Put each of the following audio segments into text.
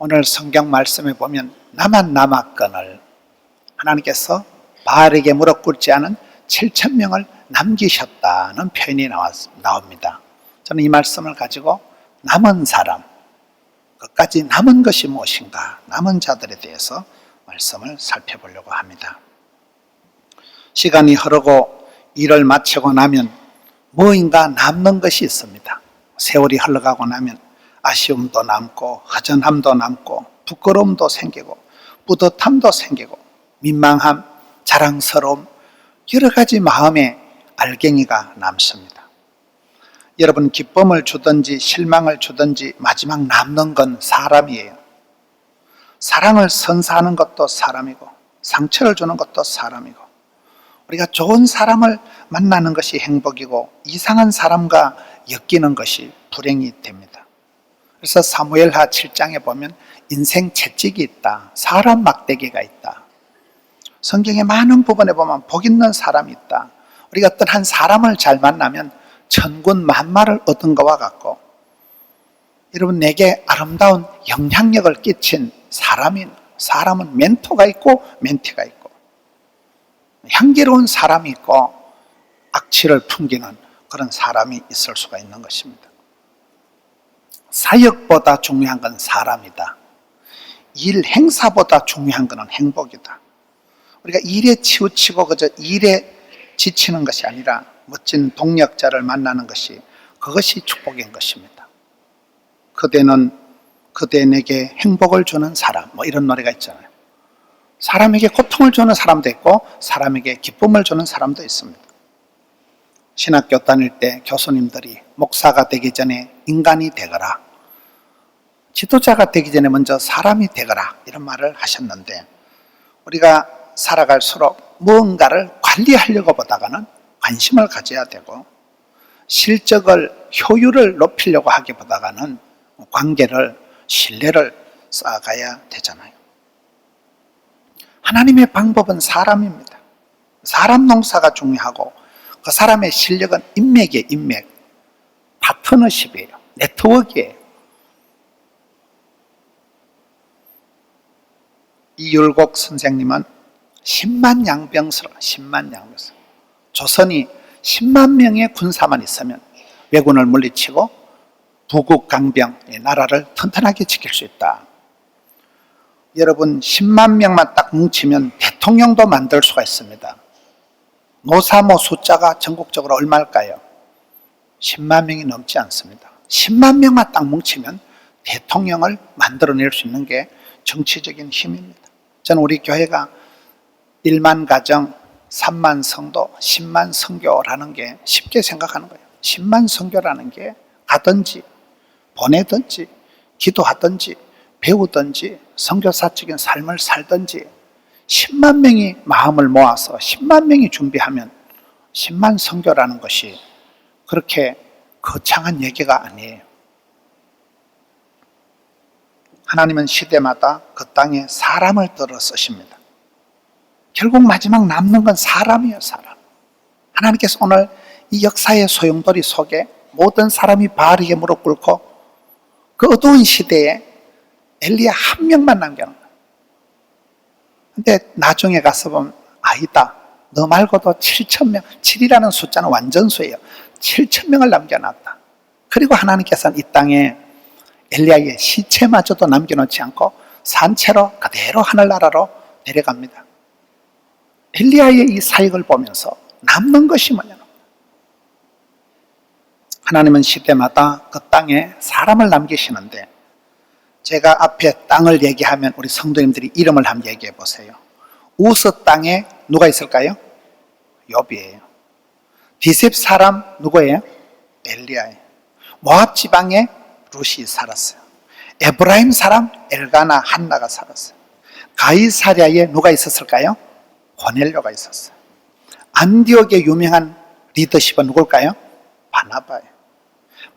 오늘 성경 말씀에 보면 나만 남았거늘 하나님께서 바알에게 무릎 꿇지 않은 7,000명을 남기셨다는 표현이 나옵니다. 저는 이 말씀을 가지고 남은 사람, 끝까지 남은 것이 무엇인가, 남은 자들에 대해서 말씀을 살펴보려고 합니다. 시간이 흐르고 일을 마치고 나면 무엇인가 남는 것이 있습니다. 세월이 흘러가고 나면 아쉬움도 남고 허전함도 남고 부끄러움도 생기고 뿌듯함도 생기고 민망함, 자랑스러움, 여러 가지 마음의 알갱이가 남습니다. 여러분, 기쁨을 주든지 실망을 주든지 마지막 남는 건 사람이에요. 사랑을 선사하는 것도 사람이고 상처를 주는 것도 사람이고, 우리가 좋은 사람을 만나는 것이 행복이고 이상한 사람과 엮이는 것이 불행이 됩니다. 그래서 사무엘하 7장에 보면 인생 채찍이 있다, 사람 막대기가 있다. 성경의 많은 부분에 보면 복 있는 사람이 있다. 우리가 어떤 한 사람을 잘 만나면 천군 만마를 얻은 것과 같고, 여러분, 내게 아름다운 영향력을 끼친 사람은 멘토가 있고 멘티가 있고, 향기로운 사람이 있고 악취를 풍기는 그런 사람이 있을 수가 있는 것입니다. 사역보다 중요한 건 사람이다. 일 행사보다 중요한 것은 행복이다. 우리가 일에 치우치고 그저 일에 지치는 것이 아니라 멋진 동력자를 만나는 것이, 그것이 축복인 것입니다. 그대 내게 행복을 주는 사람, 이런 노래가 있잖아요. 사람에게 고통을 주는 사람도 있고 사람에게 기쁨을 주는 사람도 있습니다. 신학교 다닐 때 교수님들이 목사가 되기 전에 인간이 되거라, 지도자가 되기 전에 먼저 사람이 되거라, 이런 말을 하셨는데, 우리가 살아갈수록 무언가를 관리하려고 보다가는 관심을 가져야 되고, 실적을, 효율을 높이려고 하기보다는 관계를, 신뢰를 쌓아가야 되잖아요. 하나님의 방법은 사람입니다. 사람 농사가 중요하고 그 사람의 실력은 인맥이에요. 인맥, 파트너십이에요. 네트워크예요. 이율곡 선생님은 10만 양병설, 조선이 10만 명의 군사만 있으면 왜군을 물리치고 부국 강병, 나라를 튼튼하게 지킬 수 있다. 여러분, 10만 명만 딱 뭉치면 대통령도 만들 수가 있습니다. 노사모 숫자가 전국적으로 얼마일까요? 10만 명이 넘지 않습니다. 10만 명만 딱 뭉치면 대통령을 만들어낼 수 있는 게 정치적인 힘입니다. 저는 우리 교회가 1만 가정, 3만 성도, 10만 선교라는 게 쉽게 생각하는 거예요. 10만 선교라는 게 가든지 보내든지 기도하든지 배우든지 선교사적인 삶을 살든지 10만 명이 마음을 모아서 10만 명이 준비하면 10만 선교라는 것이 그렇게 거창한 얘기가 아니에요. 하나님은 시대마다 그 땅에 사람을 들어 쓰십니다. 결국 마지막 남는 건 사람이에요. 사람. 하나님께서 오늘 이 역사의 소용돌이 속에 모든 사람이 바알에게 무릎 꿇고 그 어두운 시대에 엘리야 한 명만 남겨놓은 거예요. 근데 나중에 가서 보면 아니다, 너 말고도 7,000명, 7이라는 숫자는 완전수예요. 7,000명을 남겨놨다. 그리고 하나님께서는 이 땅에 엘리야의 시체마저도 남겨놓지 않고 산채로 그대로 하늘나라로 내려갑니다. 엘리야의 이 사역을 보면서 남는 것이 뭐냐? 하나님은 시대마다 그 땅에 사람을 남기시는데, 제가 앞에 땅을 얘기하면 우리 성도님들이 이름을 한번 얘기해 보세요. 우스 땅에 누가 있을까요? 욥이에요. 디셉 사람 누구예요? 엘리야예요. 모압 지방에 룻이 살았어요. 에브라임 사람 엘가나, 한나가 살았어요. 가이사랴에 누가 있었을까요? 고넬료가 있었어요. 안디옥의 유명한 리더십은 누굴까요? 바나바예요.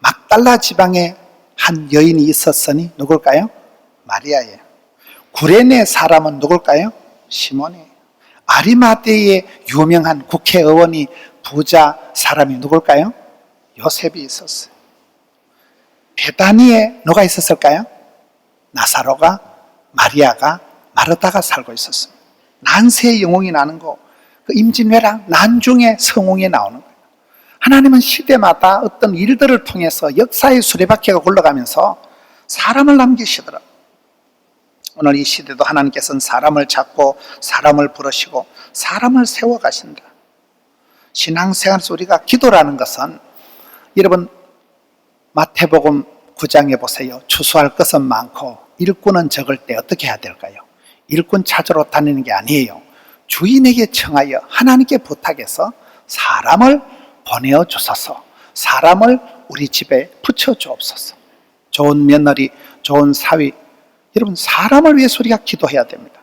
막달라 지방에 한 여인이 있었으니 누굴까요? 마리아예요. 구레네 사람은 누굴까요? 시몬이에요. 아리마대의 유명한 국회의원이 부자 사람이 누굴까요? 요셉이 있었어요. 베다니에 누가 있었을까요? 나사로가, 마리아가, 마르다가 살고 있었습니다. 난세의 영웅이 나는 거, 그 임진왜란 난중의 성웅이 나오는 거예요. 하나님은 시대마다 어떤 일들을 통해서 역사의 수레바퀴가 굴러가면서 사람을 남기시더라. 오늘 이 시대도 하나님께서는 사람을 찾고 사람을 부르시고 사람을 세워가신다. 신앙생활에서 우리가 기도라는 것은, 여러분 마태복음 9장에 보세요. 추수할 것은 많고 일꾼은 적을 때 어떻게 해야 될까요? 일꾼 찾으러 다니는 게 아니에요. 주인에게 청하여 하나님께 부탁해서 사람을 보내어 주소서, 사람을 우리 집에 붙여 주옵소서. 좋은 며느리, 좋은 사위, 여러분 사람을 위해서 우리가 기도해야 됩니다.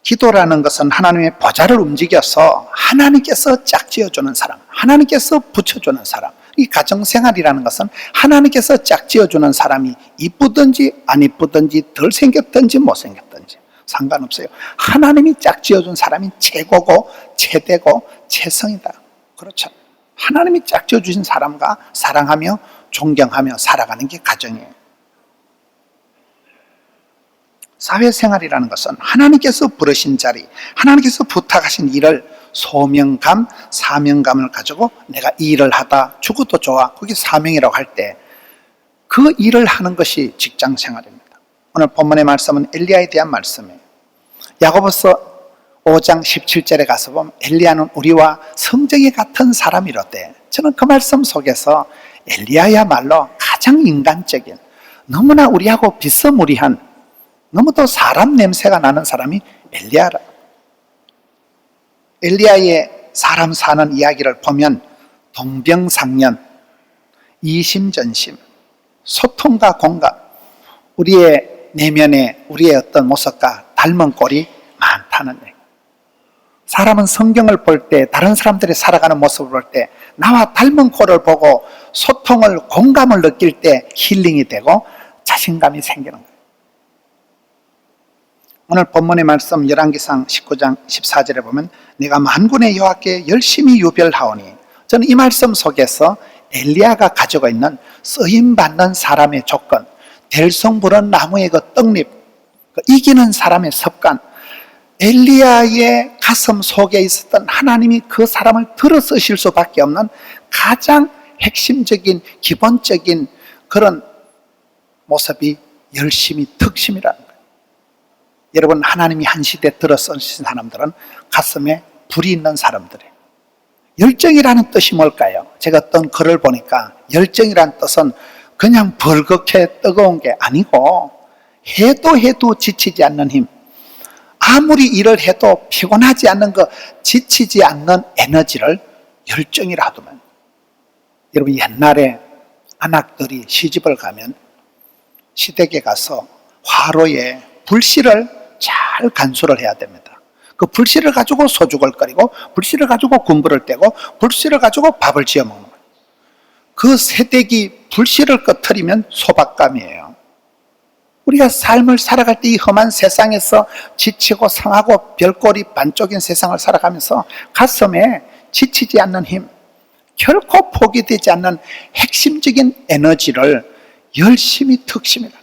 기도라는 것은 하나님의 보좌를 움직여서 하나님께서 짝지어주는 사람, 하나님께서 붙여주는 사람. 이 가정생활이라는 것은 하나님께서 짝지어주는 사람이 이쁘든지 안 이쁘든지 덜 생겼든지 못생겼든지 상관없어요. 하나님이 짝지어준 사람이 최고고 최대고 최성이다. 그렇죠. 하나님이 짝지어주신 사람과 사랑하며 존경하며 살아가는 게 가정이에요. 사회생활이라는 것은 하나님께서 부르신 자리, 하나님께서 부탁하신 일을 소명감, 사명감을 가지고 내가 이 일을 하다 죽어도 좋아, 그게 사명이라고 할 때 그 일을 하는 것이 직장생활입니다. 오늘 본문의 말씀은 엘리야에 대한 말씀이에요. 야고보서 5장 17절에 가서 보면 엘리야는 우리와 성정이 같은 사람이로되, 저는 그 말씀 속에서 엘리야야말로 가장 인간적인, 너무나 우리하고 비스무리한, 너무도 사람 냄새가 나는 사람이 엘리야라. 엘리야의 사람 사는 이야기를 보면 동병상련, 이심전심, 소통과 공감, 우리의 내면에 우리의 어떤 모습과 닮은 꼴이 많다는 얘기. 사람은 성경을 볼 때, 다른 사람들이 살아가는 모습을 볼 때 나와 닮은 꼴을 보고 소통을, 공감을 느낄 때 힐링이 되고 자신감이 생기는 거예요. 오늘 본문의 말씀 열왕기상 19장 14절에 보면 내가 만군의 여호와께 열심히 유별하오니, 저는 이 말씀 속에서 엘리야가 가지고 있는 쓰임받는 사람의 조건, 될성부른 나무의 그 떡잎, 그 이기는 사람의 습관, 엘리야의 가슴 속에 있었던 하나님이 그 사람을 들어 쓰실 수밖에 없는 가장 핵심적인 기본적인 그런 모습이 열심히, 특심이라는 거예요. 여러분, 하나님이 한 시대 들어 쓰신 사람들은 가슴에 불이 있는 사람들이에요. 열정이라는 뜻이 뭘까요? 제가 어떤 글을 보니까 열정이라는 뜻은 그냥 벌겋게 뜨거운 게 아니고 해도 지치지 않는 힘, 아무리 일을 해도 피곤하지 않는 그 지치지 않는 에너지를 열정이라 하더만. 여러분, 옛날에 안악들이 시집을 가면 시댁에 가서 화로에 불씨를 잘 간수를 해야 됩니다. 그 불씨를 가지고 소죽을 끓이고 불씨를 가지고 군부를 떼고 불씨를 가지고 밥을 지어 먹는 거예요. 그 새댁이 불씨를 꺼트리면 소박감이에요. 우리가 삶을 살아갈 때 이 험한 세상에서 지치고 상하고 별꼴이 반쪽인 세상을 살아가면서 가슴에 지치지 않는 힘, 결코 포기되지 않는 핵심적인 에너지를 열심히, 특심이라는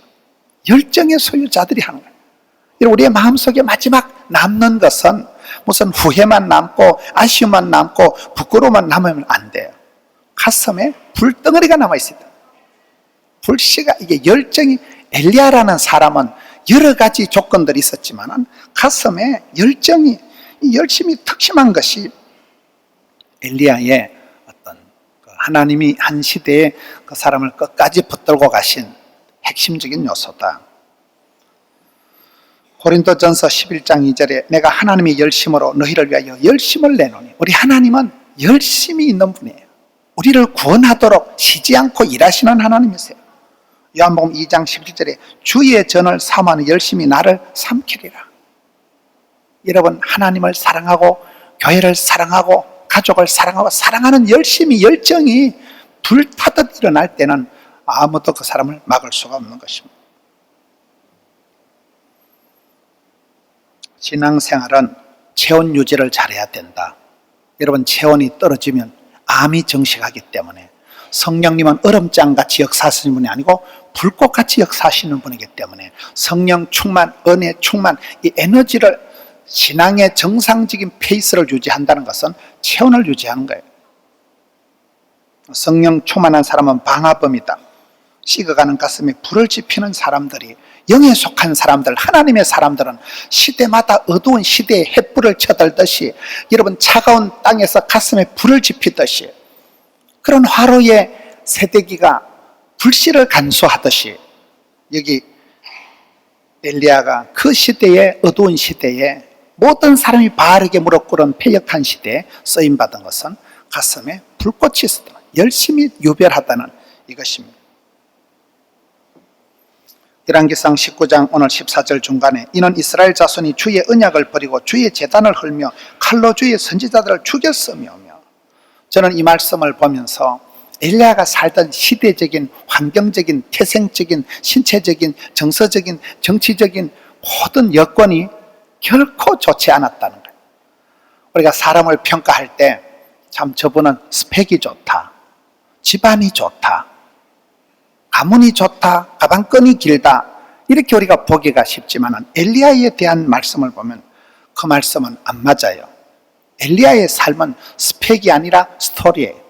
열정의 소유자들이 하는 거예요. 우리의 마음속에 마지막 남는 것은 무슨 후회만 남고 아쉬움만 남고 부끄러움만 남으면 안 돼요. 가슴에 불덩어리가 남아있습니다. 불씨가, 이게 열정이, 엘리야라는 사람은 여러 가지 조건들이 있었지만 가슴에 열정이, 열심히 특심한 것이 엘리야의 어떤 하나님이 한 시대에 그 사람을 끝까지 붙들고 가신 핵심적인 요소다. 고린도전서 11장 2절에 내가 하나님의 열심으로 너희를 위하여 열심을 내노니, 우리 하나님은 열심이 있는 분이에요. 우리를 구원하도록 쉬지 않고 일하시는 하나님이세요. 요한복음 2장 17절에 주의 전을 삼아는 열심히 나를 삼키리라. 여러분, 하나님을 사랑하고 교회를 사랑하고 가족을 사랑하고 사랑하는 열심이, 열정이 불타듯 일어날 때는 아무도 그 사람을 막을 수가 없는 것입니다. 신앙생활은 체온 유지를 잘해야 된다. 여러분, 체온이 떨어지면 암이 정식하기 때문에 성령님은 얼음장같이 역사하시는 분이 아니고 불꽃같이 역사하시는 분이기 때문에 성령 충만, 은혜 충만, 이 에너지를 신앙의 정상적인 페이스를 유지한다는 것은 체온을 유지하는 거예요. 성령 충만한 사람은 방화범이다. 식어가는 가슴에 불을 지피는 사람들이, 영에 속한 사람들, 하나님의 사람들은 시대마다 어두운 시대에 횃불을 쳐들듯이, 여러분 차가운 땅에서 가슴에 불을 지피듯이, 그런 화로의 세대기가 불씨를 간수하듯이, 여기 엘리야가 그 시대에, 어두운 시대에 모든 사람이 바르게 무릎 꿇은 패역한 시대에 쓰임받은 것은 가슴에 불꽃이 있었다, 열심히 유별하다는 이것입니다. 열왕기상 19장 오늘 14절 중간에 이는 이스라엘 자손이 주의 언약을 버리고 주의 제단을 헐며 칼로 주의 선지자들을 죽였으며, 저는 이 말씀을 보면서 엘리야가 살던 시대적인, 환경적인, 태생적인, 신체적인, 정서적인, 정치적인 모든 여건이 결코 좋지 않았다는 거예요. 우리가 사람을 평가할 때 참 저분은 스펙이 좋다, 집안이 좋다, 가문이 좋다, 가방끈이 길다, 이렇게 우리가 보기가 쉽지만 엘리야에 대한 말씀을 보면 그 말씀은 안 맞아요. 엘리야의 삶은 스펙이 아니라 스토리예요.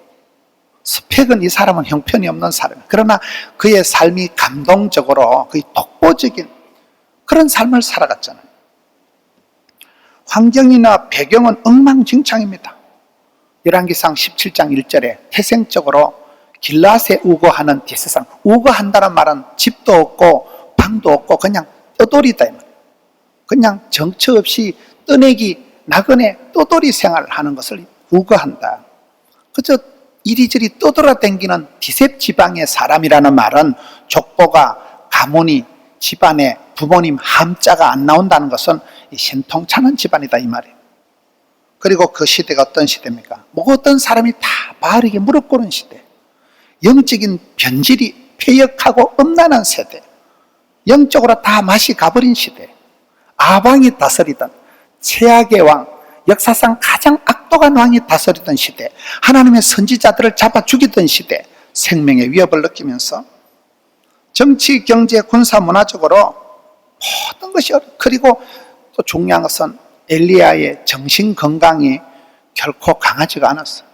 스펙은 이 사람은 형편이 없는 사람이에요. 그러나 그의 삶이 감동적으로 거의 독보적인 그런 삶을 살아갔잖아요. 환경이나 배경은 엉망진창입니다. 열왕기상 17장 1절에 태생적으로 길앗에 우거하는 뒷세상, 우거한다는 말은 집도 없고 방도 없고 그냥 떠돌이다, 그냥 정처 없이 떠내기 나그네 떠돌이 생활을 하는 것을 우거한다. 그저 이리저리 떠돌아다니는 디셉 지방의 사람이라는 말은 족보가, 가문이, 집안에 부모님 함자가 안 나온다는 것은 신통찮은 집안이다 이 말이에요. 그리고 그 시대가 어떤 시대입니까? 모든 사람이 다 바르게 무릎 꿇은 시대, 영적인 변질이 폐역하고 음란한 세대, 영적으로 다 맛이 가버린 시대, 아방이 다스리던 최악의 왕, 역사상 가장 악독한 왕이 다스리던 시대, 하나님의 선지자들을 잡아 죽이던 시대, 생명의 위협을 느끼면서 정치, 경제, 군사, 문화적으로 모든 것이, 그리고 또 중요한 것은 엘리야의 정신 건강이 결코 강하지가 않았어요.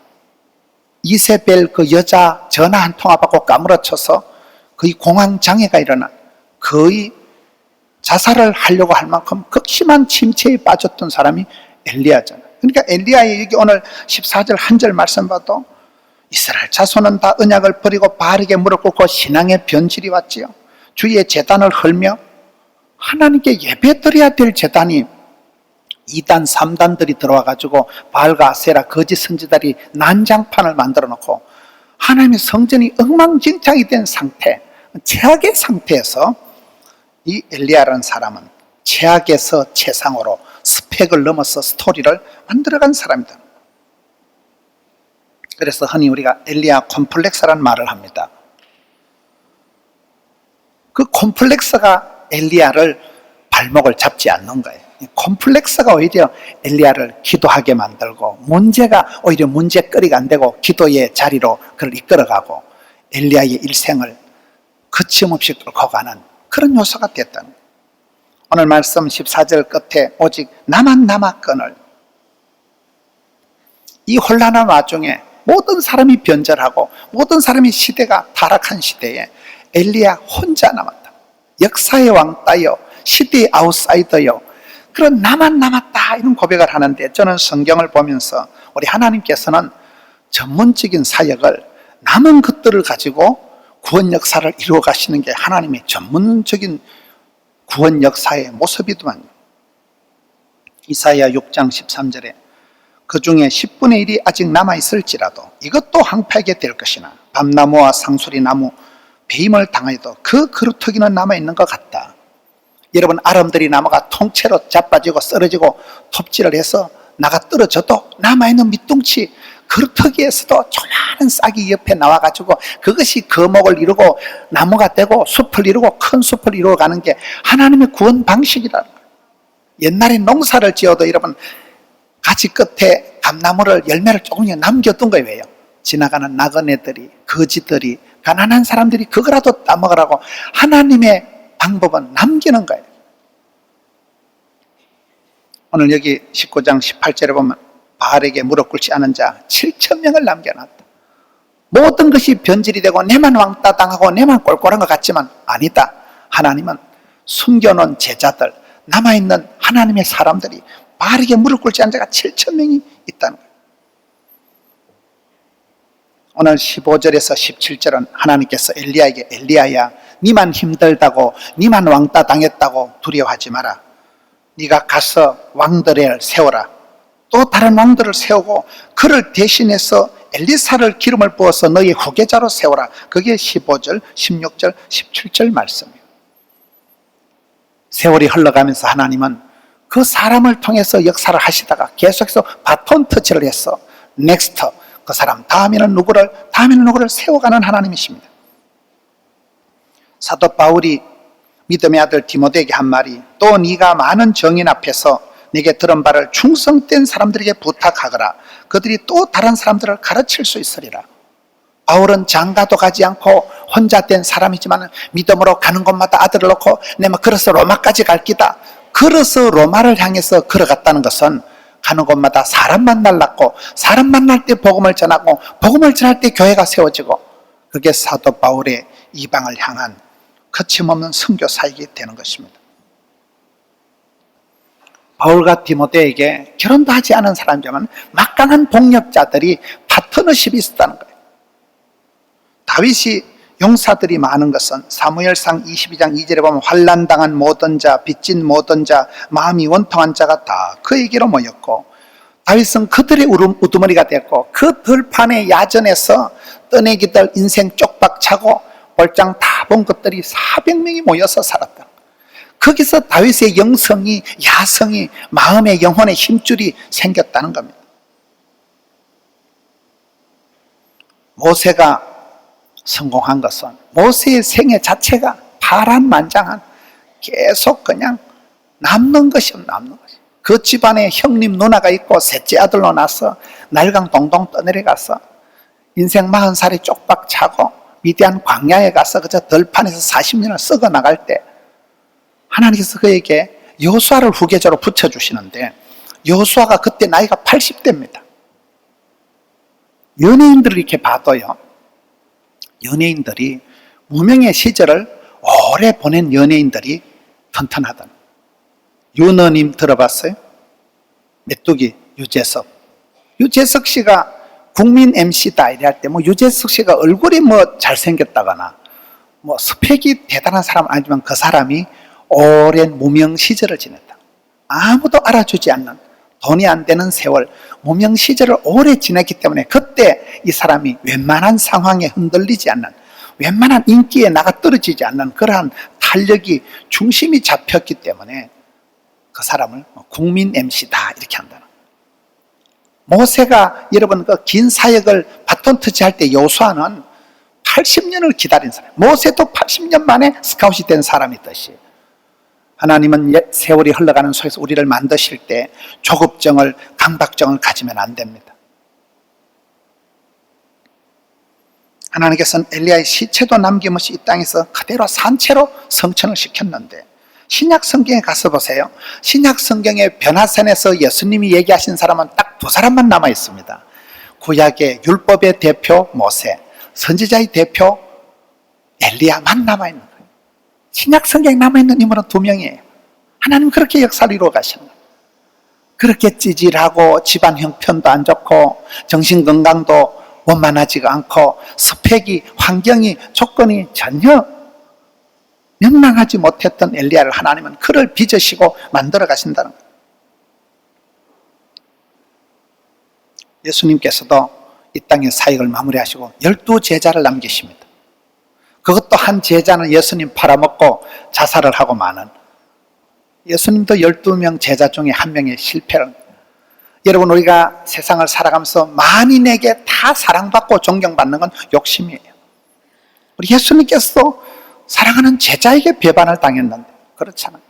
이세벨 그 여자 전화 한 통화 받고 까무러쳐서 거의 공황장애가 일어나 거의 자살을 하려고 할 만큼 극심한 침체에 빠졌던 사람이 엘리야잖아요. 그러니까 엘리야의 여기 오늘 14절 한 절 말씀 봐도 이스라엘 자손은 다 언약을 버리고 바르게 무릎 꿇고 신앙의 변질이 왔지요. 주의 제단을 헐며, 하나님께 예배드려야 될 제단이 2단 3단들이 들어와가지고 바알과 아세라 거짓 선지자들이 난장판을 만들어 놓고 하나님의 성전이 엉망진창이 된 상태, 최악의 상태에서 이 엘리야라는 사람은 최악에서 최상으로 스펙을 넘어서 스토리를 만들어간 사람이다. 그래서 흔히 우리가 엘리야 콤플렉스라는 말을 합니다. 그 콤플렉스가 엘리야를 발목을 잡지 않는 거예요. 콤플렉스가 오히려 엘리야를 기도하게 만들고, 문제가 오히려 문제거리가 안 되고 기도의 자리로 그를 이끌어가고 엘리야의 일생을 거침없이 끌고 가는 그런 요소가 됐다는 거예요. 오늘 말씀 14절 끝에 오직 나만 남았거늘, 이 혼란한 와중에 모든 사람이 변절하고 모든 사람이 시대가 타락한 시대에 엘리야 혼자 남았다. 역사의 왕따요, 시대의 아웃사이더요, 그런 나만 남았다, 이런 고백을 하는데, 저는 성경을 보면서 우리 하나님께서는 전문적인 사역을, 남은 것들을 가지고 구원 역사를 이루어 가시는 게 하나님의 전문적인 구원 역사의 모습이더만요. 이사야 6장 13절에 그 중에 10분의 1이 아직 남아있을지라도 이것도 황폐하게 될 것이나 밤나무와 상수리 나무 배임을 당하여도 그 그루터기는 남아있는 것 같다. 여러분, 아름드리 나무가 통째로 자빠지고 쓰러지고 톱질을 해서 나가 떨어져도 남아있는 밑둥치 그루터기에서도 조그마한 싹이 옆에 나와가지고 그것이 거목을 이루고 나무가 되고 숲을 이루고 큰 숲을 이루어가는 게 하나님의 구원 방식이라는 거예요. 옛날에 농사를 지어도 여러분, 가지 끝에 감나무를, 열매를 조금 남겨둔 거예요. 왜요? 지나가는 나그네들이, 거지들이, 가난한 사람들이 그거라도 따먹으라고 하나님의 방법은 남기는 거예요. 오늘 여기 19장 18절에 보면 바알에게 무릎 꿇지 않은 자 7천 명을 남겨놨다. 모든 것이 변질이 되고 내만 왕따 당하고 내만 꼴꼴한 것 같지만 아니다. 하나님은 숨겨놓은 제자들, 남아있는 하나님의 사람들이 바알에게 무릎 꿇지 않은 자가 7천 명이 있다는 거예요. 오늘 15절에서 17절은 하나님께서 엘리야에게 엘리야야, 니만 힘들다고, 니만 왕따 당했다고 두려워하지 마라. 네가 가서 왕들을 세워라. 또 다른 왕들을 세우고 그를 대신해서 엘리사를 기름을 부어서 너희 후계자로 세워라. 그게 15절, 16절, 17절 말씀이에요. 세월이 흘러가면서 하나님은 그 사람을 통해서 역사를 하시다가 계속해서 바톤 터치를 해서 넥스트, 그 사람 다음에는 누구를 세워가는 하나님이십니다. 사도 바울이 믿음의 아들 디모데에게 한 말이, 또 네가 많은 정인 앞에서 내게 들은 바를 충성된 사람들에게 부탁하거라. 그들이 또 다른 사람들을 가르칠 수 있으리라. 바울은 장가도 가지 않고 혼자 된 사람이지만 믿음으로 가는 곳마다 아들을 놓고 내가 걸어서 로마까지 갈 기다. 걸어서 로마를 향해서 걸어갔다는 것은 가는 곳마다 사람 만날랐고, 사람 만날 때 복음을 전하고, 복음을 전할 때 교회가 세워지고, 그게 사도 바울의 이방을 향한 거침없는 선교 사역이 되는 것입니다. 바울과 디모데에게 결혼도 하지 않은 사람이지만 막강한 동력자들이 파트너십이 있었다는 거예요. 다윗이 용사들이 많은 것은 사무엘상 22장 2절에 보면 환난당한 모든 자, 빚진 모든 자, 마음이 원통한 자가 다 그에게로 모였고, 다윗은 그들의 우두머리가 됐고, 그 들판의 야전에서 떠내기들 인생 쪽박 차고 볼장 다 본 것들이 400명이 모여서 살았다. 거기서 다윗의 영성이, 야성이, 마음의 영혼의 힘줄이 생겼다는 겁니다. 모세가 성공한 것은 모세의 생애 자체가 파란만장한, 계속 그냥 남는 것이 남는 것이. 그 집안에 형님 누나가 있고 셋째 아들로 나서 날강동동 떠내려가서 인생 40살에 쪽박 차고 미디안 광야에 가서 그저 들판에서 40년을 썩어 나갈 때 하나님께서 그에게 여호수아를 후계자로 붙여주시는데, 여호수아가 그때 나이가 80대입니다. 연예인들을 이렇게 봐도요, 연예인들이 무명의 시절을 오래 보낸 연예인들이 튼튼하다는. 윤호님 들어봤어요? 메뚜기 유재석. 유재석 씨가 국민 MC다 이럴 때 유재석 씨가 얼굴이 잘생겼다거나 스펙이 대단한 사람은 아니지만 그 사람이 오랜 무명 시절을 지냈다. 아무도 알아주지 않는, 돈이 안 되는 세월, 무명 시절을 오래 지냈기 때문에 그때 이 사람이 웬만한 상황에 흔들리지 않는, 웬만한 인기에 나가 떨어지지 않는 그러한 탄력이, 중심이 잡혔기 때문에 그 사람을 국민 MC다 이렇게 한다는. 모세가 여러분 그 긴 사역을 바톤 터치할 때 여호수아는 80년을 기다린 사람, 모세도 80년 만에 스카웃이 된 사람이듯이 하나님은 세월이 흘러가는 속에서 우리를 만드실 때 조급증을, 강박증을 가지면 안 됩니다. 하나님께서는 엘리야의 시체도 남김없이 이 땅에서 그대로 산채로 성천을 시켰는데, 신약 성경에 가서 보세요. 신약 성경의 변화산에서 예수님이 얘기하신 사람은 딱 두 사람만 남아 있습니다. 구약의 율법의 대표 모세, 선지자의 대표 엘리야만 남아 있는 거예요. 신약 성경에 남아 있는 인물은 2명이에요. 하나님 그렇게 역사를 이루어 가시는 거예요. 그렇게 찌질하고 집안 형편도 안 좋고 정신 건강도 원만하지가 않고 스펙이, 환경이, 조건이 전혀 명랑하지 못했던 엘리야를 하나님은 그를 빚으시고 만들어 가신다는 거예요. 예수님께서도 이 땅의 사역을 마무리하시고 12제자를 남기십니다. 그것도 한 제자는 예수님 팔아먹고 자살을 하고 마는, 예수님도 12명 제자 중에 한 명의 실패를. 여러분, 우리가 세상을 살아가면서 만인에게 다 사랑받고 존경받는 건 욕심이에요. 우리 예수님께서 사랑하는 제자에게 배반을 당했는데 그렇잖아요.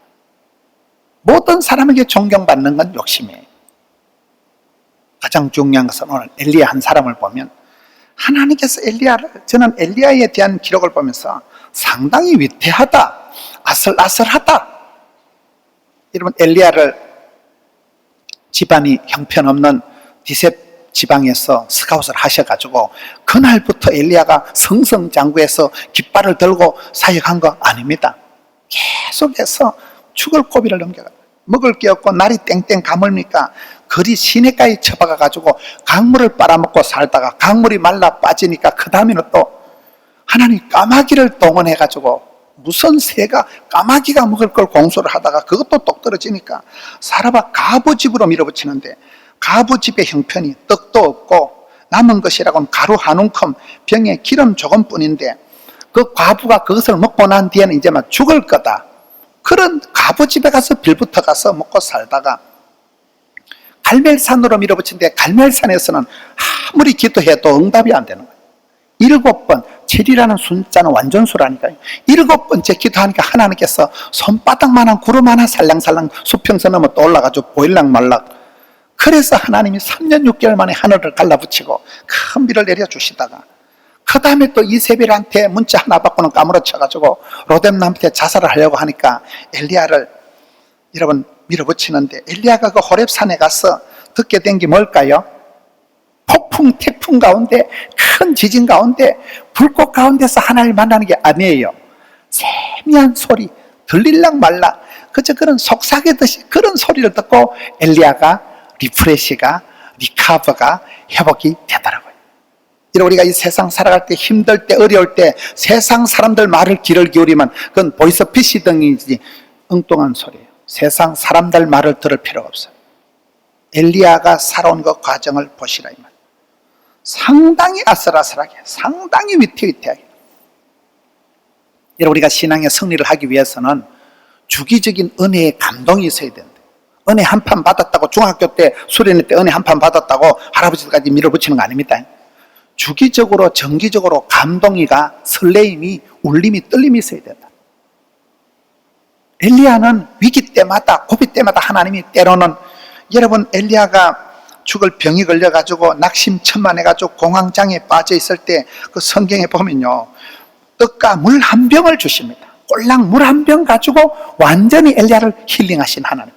모든 사람에게 존경받는 건 욕심이에요. 가장 중요한 것은 오늘 엘리야 한 사람을 보면 하나님께서 저는 엘리야에 대한 기록을 보면서 상당히 위태하다, 아슬아슬하다. 여러분, 엘리야를 집안이 형편없는 디셉 지방에서 스카웃을 하셔가지고 그날부터 엘리야가 성성장구해서 깃발을 들고 사역한 거 아닙니다. 계속해서 죽을 고비를 넘겨가, 먹을 게 없고 날이 땡땡 가물니까 거리 시내가에 처박아가지고 강물을 빨아먹고 살다가 강물이 말라 빠지니까 그 다음에는 또 하나님 까마귀를 동원해가지고 무슨 새가 까마귀가 먹을 걸 공수를 하다가 그것도 똑 떨어지니까 사라바 가부집으로 밀어붙이는데, 가부집의 형편이 떡도 없고 남은 것이라고는 가루 한 움큼 병에 기름 조금뿐인데 그 과부가 그것을 먹고 난 뒤에는 이제 막 죽을 거다. 그런 가부집에 가서 빌부터 가서 먹고 살다가 갈멜산으로 밀어붙인데, 갈멜산에서는 아무리 기도해도 응답이 안 되는 거예요. 7번, 7이라는 숫자는 완전수라니까요. 7번째 기도하니까 하나님께서 손바닥만한 구름 하나 살랑살랑 수평선 넘어 또 올라가지고 보일락 말락. 그래서 하나님이 3년 6개월 만에 하늘을 갈라붙이고 큰 비를 내려주시다가 그 다음에 또 이세벨한테 문자 하나 받고는 까무러쳐가지고 로뎀남한테 자살을 하려고 하니까 엘리야를 여러분 밀어붙이는데, 엘리야가 그 호렙산에 가서 듣게 된 게 뭘까요? 폭풍, 태풍 가운데, 큰 지진 가운데, 불꽃 가운데서 하나님을 만나는 게 아니에요. 세미한 소리, 들릴락 말락, 그저 그런 속삭이듯이 그런 소리를 듣고 엘리야가 리프레시가, 리카버가 회복이 되더라고요. 이런 우리가 이 세상 살아갈 때, 힘들 때, 어려울 때 세상 사람들 말을 귀를 기울이면 그건 보이스피시 등이지 엉뚱한 소리예요. 세상 사람들 말을 들을 필요가 없어요. 엘리야가 살아온 그 과정을 보시라 이 말. 상당히 아슬아슬하게, 상당히 위태위태하게. 여러분, 우리가 신앙의 승리를 하기 위해서는 주기적인 은혜의 감동이 있어야 된다. 은혜 한 판 받았다고, 중학교 때 수련회 때 은혜 한 판 받았다고 할아버지까지 밀어붙이는 거 아닙니다. 주기적으로 정기적으로 감동이가, 설레임이, 울림이, 떨림이 있어야 된다. 엘리야는 위기 때마다, 고비 때마다 하나님이 때로는, 여러분 엘리야가 죽을 병이 걸려가지고 낙심천만해가지고 공황장애에 빠져 있을 때 그 성경에 보면요, 떡과 물 한 병을 주십니다. 꼴랑 물 한 병 가지고 완전히 엘리야를 힐링하신 하나님.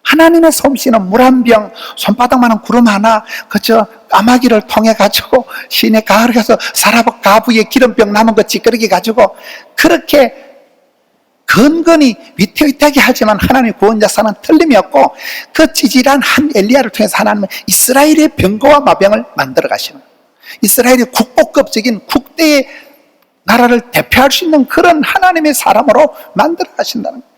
하나님의 솜씨는 물 한 병, 손바닥만한 구름 하나, 그저 까마귀를 통해 가지고 시내 가을에 가서 사라복 가부의 기름병 남은 거 찌끄러기 가지고 그렇게 건건히 위태위태하게 하지만 하나님의 구원자사는 틀림이 없고, 그 찌질한 한 엘리야를 통해서 하나님은 이스라엘의 병거와 마병을 만들어 가시는, 이스라엘의 국보급적인 국대의 나라를 대표할 수 있는 그런 하나님의 사람으로 만들어 가신다는 거예요.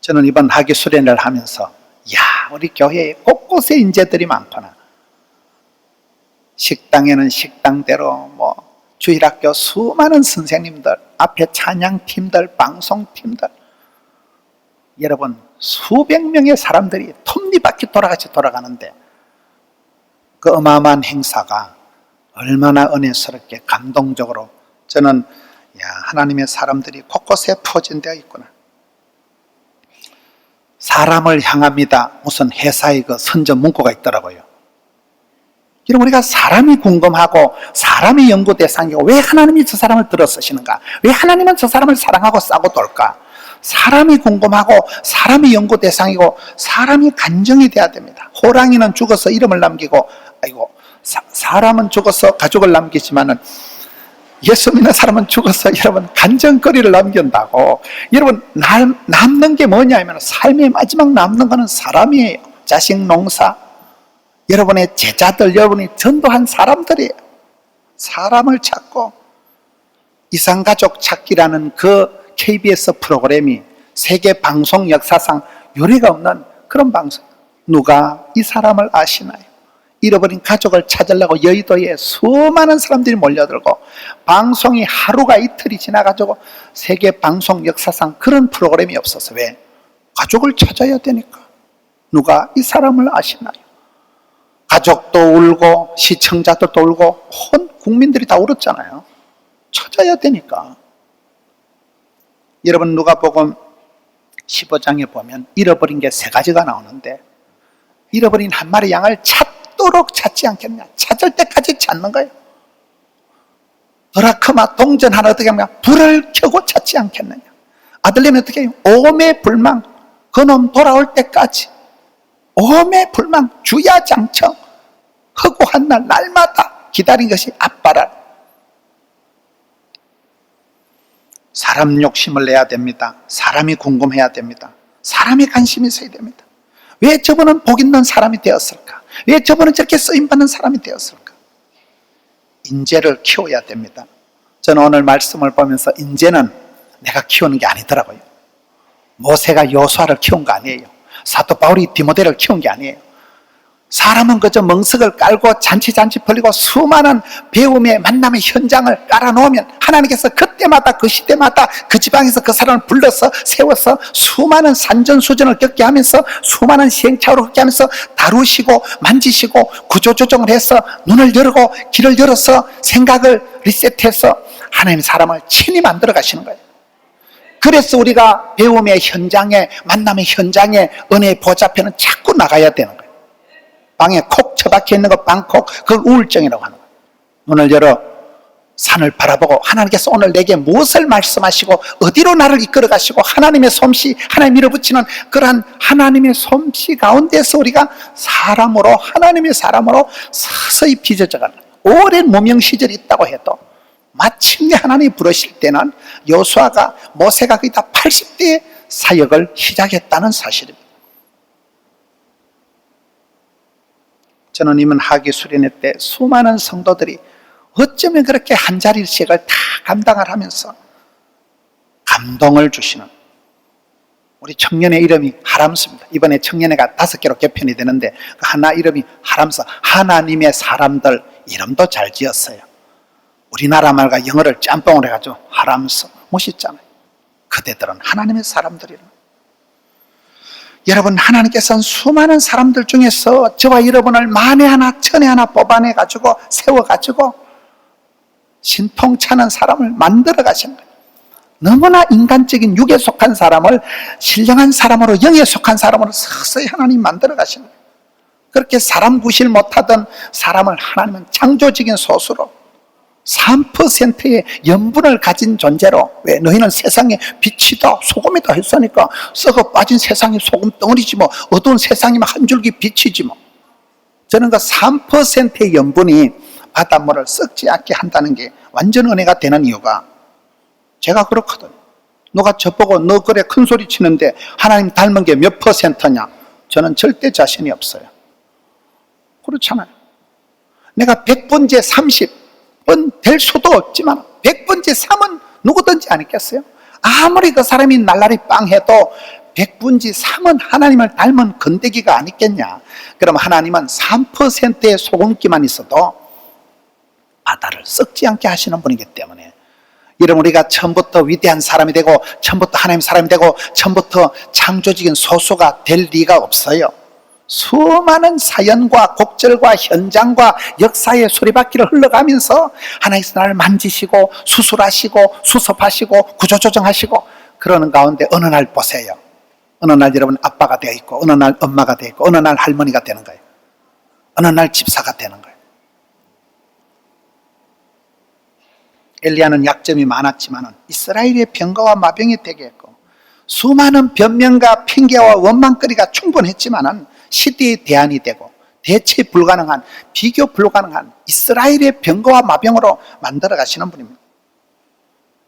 저는 이번 학위 수련회를 하면서 우리 교회에 곳곳에 인재들이 많구나. 식당에는 식당대로, 주일학교 수많은 선생님들, 앞에 찬양팀들, 방송팀들, 여러분 수백 명의 사람들이 톱니바퀴 돌아같이 돌아가는데 그 어마어마한 행사가 얼마나 은혜스럽게 감동적으로, 저는 하나님의 사람들이 곳곳에 포진되어 있구나. 사람을 향합니다. 무슨 회사의 그 선전 문구가 있더라고요. 여러분, 우리가 사람이 궁금하고 사람이 연구 대상이고, 왜 하나님이 저 사람을 들어 쓰시는가? 왜 하나님은 저 사람을 사랑하고 싸고 돌까? 사람이 궁금하고 사람이 연구 대상이고 사람이 간정이 돼야 됩니다. 호랑이는 죽어서 이름을 남기고, 사람은 죽어서 가족을 남기지만은 예수 믿는 사람은 죽어서 여러분 간정거리를 남긴다고. 여러분, 남는 게 뭐냐 하면 삶의 마지막 남는 거는 사람이에요. 자식, 농사, 여러분의 제자들, 여러분이 전도한 사람들이에요. 사람을 찾고, 이산가족 찾기라는 그 KBS 프로그램이 세계 방송 역사상 유례가 없는 그런 방송. 누가 이 사람을 아시나요? 잃어버린 가족을 찾으려고 여의도에 수많은 사람들이 몰려들고, 방송이 하루가 이틀이 지나가지고 세계 방송 역사상 그런 프로그램이 없어서. 왜? 가족을 찾아야 되니까. 누가 이 사람을 아시나요? 가족도 울고 시청자들도 울고 온 국민들이 다 울었잖아요. 찾아야 되니까. 여러분, 누가복음 15장에 보면 잃어버린 게 3가지가 나오는데, 잃어버린 한 마리 양을 찾도록 찾지 않겠느냐. 찾을 때까지 찾는 거예요. 드라크마 동전하나 어떻게 하냐. 불을 켜고 찾지 않겠느냐. 아들내미 어떻게 해요? 오매 불망, 그놈 돌아올 때까지 오매 불망, 주야장청, 허구한 날 날마다 기다린 것이 아빠라. 사람 욕심을 내야 됩니다. 사람이 궁금해야 됩니다. 사람이 관심이 있어야 됩니다. 왜 저분은 복 있는 사람이 되었을까? 왜 저분은 저렇게 쓰임받는 사람이 되었을까? 인재를 키워야 됩니다. 저는 오늘 말씀을 보면서 인재는 내가 키우는 게 아니더라고요. 모세가 여호수아를 키운 거 아니에요. 사도 바울이 디모데를 키운 게 아니에요. 사람은 그저 멍석을 깔고 잔치 벌리고 수많은 배움의 만남의 현장을 깔아놓으면 하나님께서 그때마다 그 시대마다 그 지방에서 그 사람을 불러서 세워서 수많은 산전수전을 겪게 하면서 수많은 시행착오를 겪게 하면서 다루시고 만지시고 구조조정을 해서 눈을 열고 길을 열어서 생각을 리셋해서 하나님 사람을 친히 만들어 가시는 거예요. 그래서 우리가 배움의 현장에, 만남의 현장에, 은혜의 보좌 앞에는 자꾸 나가야 되는 거예요. 방에 콕 처박혀 있는 거 방콕, 그걸 우울증이라고 하는 거예요. 눈을 열어 산을 바라보고 하나님께서 오늘 내게 무엇을 말씀하시고 어디로 나를 이끌어 가시고 하나님의 솜씨, 하나님 밀어붙이는 그러한 하나님의 솜씨 가운데서 우리가 사람으로, 하나님의 사람으로 서서히 빚어져가는 거예요. 오랜 무명 시절이 있다고 해도 마침내 하나님이 부르실 때는 여호수아가, 모세가 거의 다 80대의 사역을 시작했다는 사실입니다. 저는 이번 하기 수련회 때 수많은 성도들이 어쩌면 그렇게 한 자리씩을 다 감당을 하면서 감동을 주시는, 우리 청년의 이름이 하람스입니다. 이번에 청년회가 5개로 개편이 되는데 그 하나 이름이 하람스, 하나님의 사람들 이름도 잘 지었어요. 우리나라 말과 영어를 짬뽕을 해가지고 하람스, 멋있잖아요. 그대들은 하나님의 사람들이라. 여러분, 하나님께서는 수많은 사람들 중에서 저와 여러분을 만에 하나 천에 하나 뽑아내가지고 세워가지고 신통찮은 사람을 만들어 가신 거예요. 너무나 인간적인 육에 속한 사람을 신령한 사람으로, 영에 속한 사람으로 서서히 하나님 만들어 가신 거예요. 그렇게 사람 구실 못하던 사람을 하나님은 창조적인 소수로 3%의 염분을 가진 존재로, 왜 너희는 세상에 빛이다 소금이다 했으니까 썩어 빠진 세상이 소금 덩어리지 뭐, 어두운 세상이면 한 줄기 빛이지 뭐. 저는 그 3%의 염분이 바닷물을 썩지 않게 한다는 게 완전 은혜가 되는 이유가, 제가 그렇거든요. 누가 저보고 너 그래 큰 소리 치는데 하나님 닮은 게 몇 %냐? 저는 절대 자신이 없어요. 그렇잖아요. 내가 100분째 30번 될 수도 없지만 100번째 3은 누구든지 아니겠어요? 아무리 그 사람이 날라리 빵해도 100분지 3은 하나님을 닮은 건더기가 아니겠냐. 그럼 하나님은 3%의 소금기만 있어도 바다를 썩지 않게 하시는 분이기 때문에, 이러면 우리가 처음부터 위대한 사람이 되고 처음부터 하나님 사람이 되고 처음부터 창조적인 소수가 될 리가 없어요. 수많은 사연과 곡절과 현장과 역사의 소리바퀴를 흘러가면서 하나님께서 나를 만지시고 수술하시고 수습하시고 구조조정하시고 그러는 가운데 어느 날 보세요. 어느 날 여러분 아빠가 되어 있고, 어느 날 엄마가 되어 있고, 어느 날 할머니가 되는 거예요. 어느 날 집사가 되는 거예요. 엘리야는 약점이 많았지만 이스라엘의 병거와 마병이 되게 했고, 수많은 변명과 핑계와 원망거리가 충분했지만 시대의 대안이 되고 대체 불가능한, 비교 불가능한 이스라엘의 병거와 마병으로 만들어 가시는 분입니다.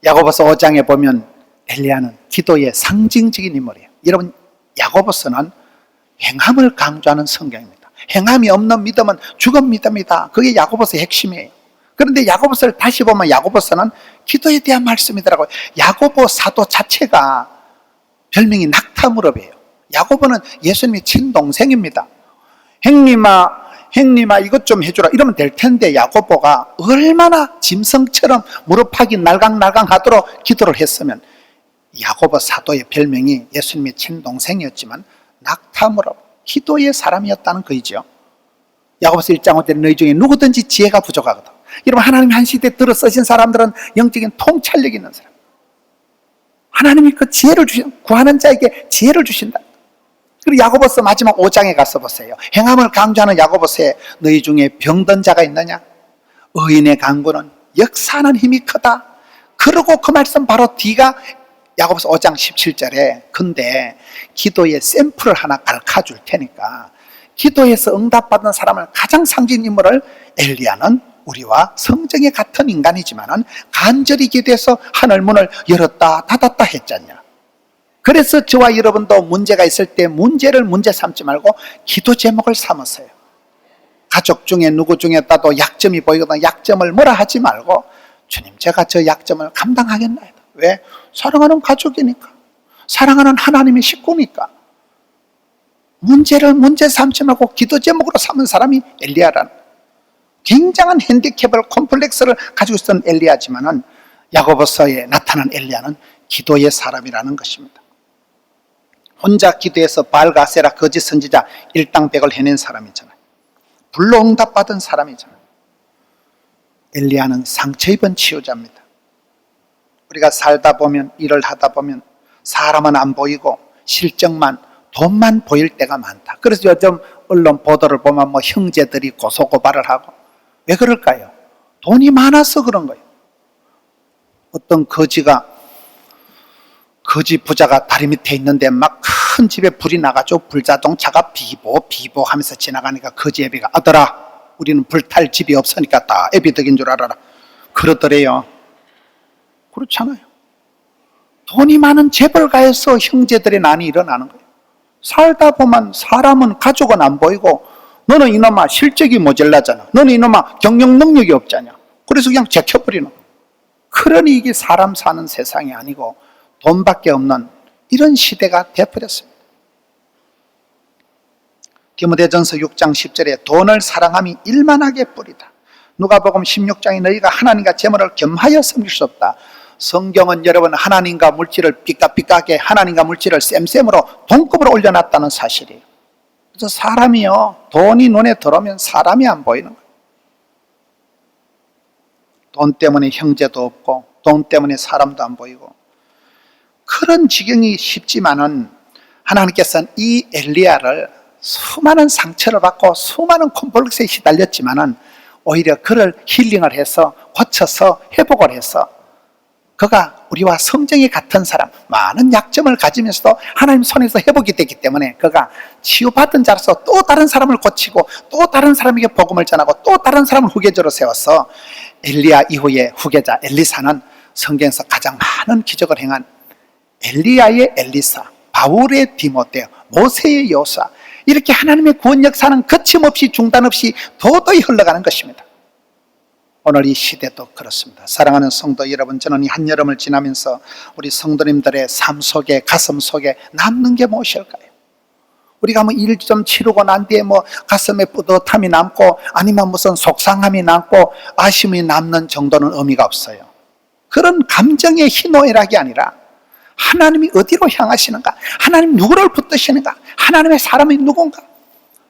야고보서 5장에 보면 엘리야는 기도의 상징적인 인물이에요. 여러분, 야고보서는 행함을 강조하는 성경입니다. 행함이 없는 믿음은 죽은 믿음이다. 그게 야고보서의 핵심이에요. 그런데 야고보서를 다시 보면 야고보서는 기도에 대한 말씀이더라고요. 야고보 사도 자체가 별명이 낙타무렵이에요. 야고보는 예수님의 친동생입니다. 형님아 이것 좀 해주라 이러면 될 텐데, 야고보가 얼마나 짐승처럼 무릎팍이 날강날강 하도록 기도를 했으면 야고보 사도의 별명이 예수님의 친동생이었지만 낙타무렵, 기도의 사람이었다는 거이죠. 야고보서 1장 5절에 너희 중에 누구든지 지혜가 부족하거든. 여러분, 하나님이 한 시대에 들어 쓰신 사람들은 영적인 통찰력 있는 사람, 하나님이 그 지혜를 구하는 자에게 지혜를 주신다. 그리고 야고보서 마지막 5장에 가서 보세요. 행함을 강조하는 야고보서에 너희 중에 병든 자가 있느냐? 의인의 강구는 역사하는 힘이 크다. 그러고 그 말씀 바로 뒤가 야고보서 5장 17절에 근데 기도의 샘플을 하나 가르쳐 줄 테니까 기도에서 응답받은 사람을 가장 상징 인물을 엘리야는 우리와 성정에 같은 인간이지만 간절히 기도해서 하늘 문을 열었다 닫았다 했잖냐. 그래서 저와 여러분도 문제가 있을 때 문제를 문제 삼지 말고 기도 제목을 삼으세요. 가족 중에 누구 중에다도 약점이 보이거든 약점을 뭐라 하지 말고 주님 제가 저 약점을 감당하겠나이다. 왜? 사랑하는 가족이니까, 사랑하는 하나님의 식구니까. 문제를 문제 삼지 말고 기도 제목으로 삼은 사람이 엘리야라는 굉장한 핸디캡을 콤플렉스를 가지고 있었던 엘리야지만은 야고보서에 나타난 엘리야는 기도의 사람이라는 것입니다. 혼자 기도해서 바알과 아세라 거짓 선지자 일당백을 해낸 사람이잖아요. 불로 응답받은 사람이잖아요. 엘리야는 상처 입은 치유자입니다. 우리가 살다 보면 일을 하다 보면 사람은 안 보이고 실적만 돈만 보일 때가 많다. 그래서 요즘 언론 보도를 보면 뭐 형제들이 고소고발을 하고 왜 그럴까요? 돈이 많아서 그런 거예요. 어떤 거지 부자가 다리 밑에 있는데 막 큰 집에 불이 나가지고 불자동차가 비보 하면서 지나가니까 거지 애비가 아들아 우리는 불탈 집이 없으니까 다 애비 덕인 줄 알아라 그러더래요. 그렇잖아요. 돈이 많은 재벌가에서 형제들의 난이 일어나는 거예요. 살다 보면 사람은 가족은 안 보이고 너는 이놈아 실적이 모자라잖아. 너는 이놈아 경영 능력이 없잖아. 그래서 그냥 제껴버리는 거예요. 그러니 이게 사람 사는 세상이 아니고 돈밖에 없는 이런 시대가 되어버렸습니다. 디모데전서 6장 10절에 돈을 사랑함이 일만하게 뿌리다. 누가복음 16장에 너희가 하나님과 재물을 겸하여 섬길 수 없다. 성경은 여러분 하나님과 물질을 삐까삐까하게 하나님과 물질을 쌤쌤으로 동급으로 올려놨다는 사실이에요. 그래서 사람이요 돈이 눈에 들어오면 사람이 안 보이는 거예요. 돈 때문에 형제도 없고 돈 때문에 사람도 안 보이고 그런 지경이 쉽지만은 하나님께서는 이 엘리야를 수많은 상처를 받고 수많은 콤플렉스에 시달렸지만은 오히려 그를 힐링을 해서 고쳐서 회복을 해서 그가 우리와 성정이 같은 사람 많은 약점을 가지면서도 하나님 손에서 회복이 되기 때문에 그가 치유받은 자로서 또 다른 사람을 고치고 또 다른 사람에게 복음을 전하고 또 다른 사람을 후계자로 세워서 엘리야 이후에 후계자 엘리사는 성경에서 가장 많은 기적을 행한 엘리야의 엘리사, 바울의 디모데요, 모세의 요사 이렇게 하나님의 구원 역사는 거침없이 중단 없이 도저히 흘러가는 것입니다. 오늘 이 시대도 그렇습니다. 사랑하는 성도 여러분, 저는 이 한여름을 지나면서 우리 성도님들의 삶 속에 가슴 속에 남는 게 무엇일까요? 우리가 뭐 일 좀 치르고 난 뒤에 뭐 가슴에 뿌듯함이 남고 아니면 무슨 속상함이 남고 아쉬움이 남는 정도는 의미가 없어요. 그런 감정의 희노애락이 아니라 하나님이 어디로 향하시는가? 하나님 누구를 붙드시는가? 하나님의 사람이 누군가?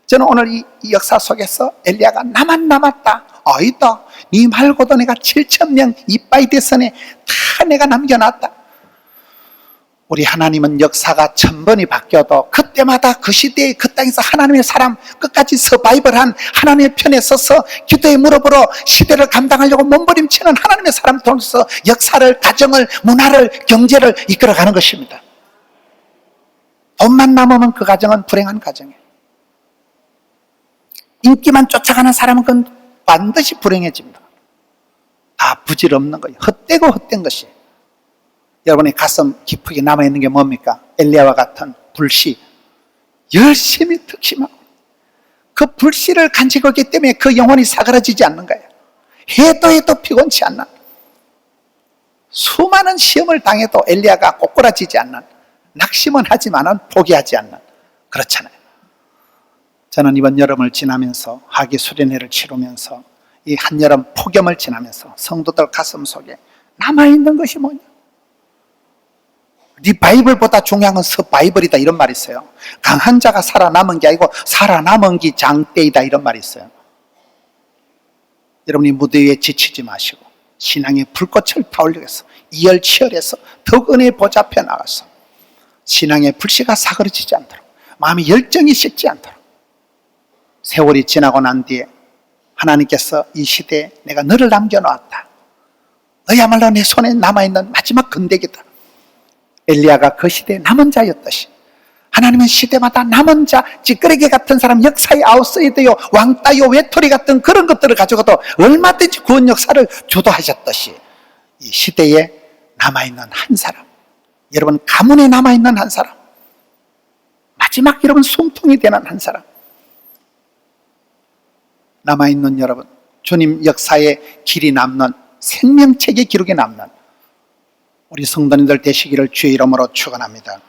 저는 오늘 이 역사 속에서 엘리야가 나만 남았다. 아니다. 네 말고도 내가 7,000명 이빠이 대선에 다 내가 남겨놨다. 우리 하나님은 역사가 1000번이 바뀌어도 그때마다 그 시대에 그 땅에서 하나님의 사람 끝까지 서바이벌한 하나님의 편에 서서 기도의 무릎으로 시대를 감당하려고 몸부림치는 하나님의 사람 통해서 역사를, 가정을, 문화를, 경제를 이끌어가는 것입니다. 돈만 남으면 그 가정은 불행한 가정이에요. 인기만 쫓아가는 사람은 그건 반드시 불행해집니다. 다 부질없는 거예요. 헛되고 헛된 것이에요. 여러분의 가슴 깊게 남아있는 게 뭡니까? 엘리야와 같은 불씨, 열심히 특심하고 그 불씨를 간직하고 있기 때문에 그 영혼이 사그라지지 않는 거예요. 해도 피곤치 않는, 수많은 시험을 당해도 엘리야가 꼬꾸라지지 않는, 낙심은 하지만은 포기하지 않는, 그렇잖아요. 저는 이번 여름을 지나면서 하기 수련회를 치르면서 이 한여름 폭염을 지나면서 성도들 가슴 속에 남아있는 것이 뭐냐? 리바이벌보다 중요한 건 서바이벌이다 이런 말이 있어요. 강한 자가 살아남은 게 아니고 살아남은 게 장대이다 이런 말이 있어요. 여러분이 무대 위에 지치지 마시고 신앙의 불꽃을 타올리기 위해서 이열치열해서 덕 은혜 보좌 앞에 나가서 신앙의 불씨가 사그러지지 않도록 마음의 열정이 식지 않도록 세월이 지나고 난 뒤에 하나님께서 이 시대에 내가 너를 남겨놓았다. 너야말로 내 손에 남아있는 마지막 건데기다. 엘리야가 그 시대의 남은 자였듯이 하나님은 시대마다 남은 자, 찌끄레기 같은 사람, 역사의 아웃사이더요, 왕따요, 외톨이 같은 그런 것들을 가지고도 얼마든지 구원 역사를 주도하셨듯이 이 시대에 남아있는 한 사람, 여러분 가문에 남아있는 한 사람, 마지막 여러분 숨통이 되는 한 사람, 남아있는 여러분, 주님 역사의 길이 남는 생명책의 기록에 남는 우리 성도님들 되시기를 주의 이름으로 축원합니다.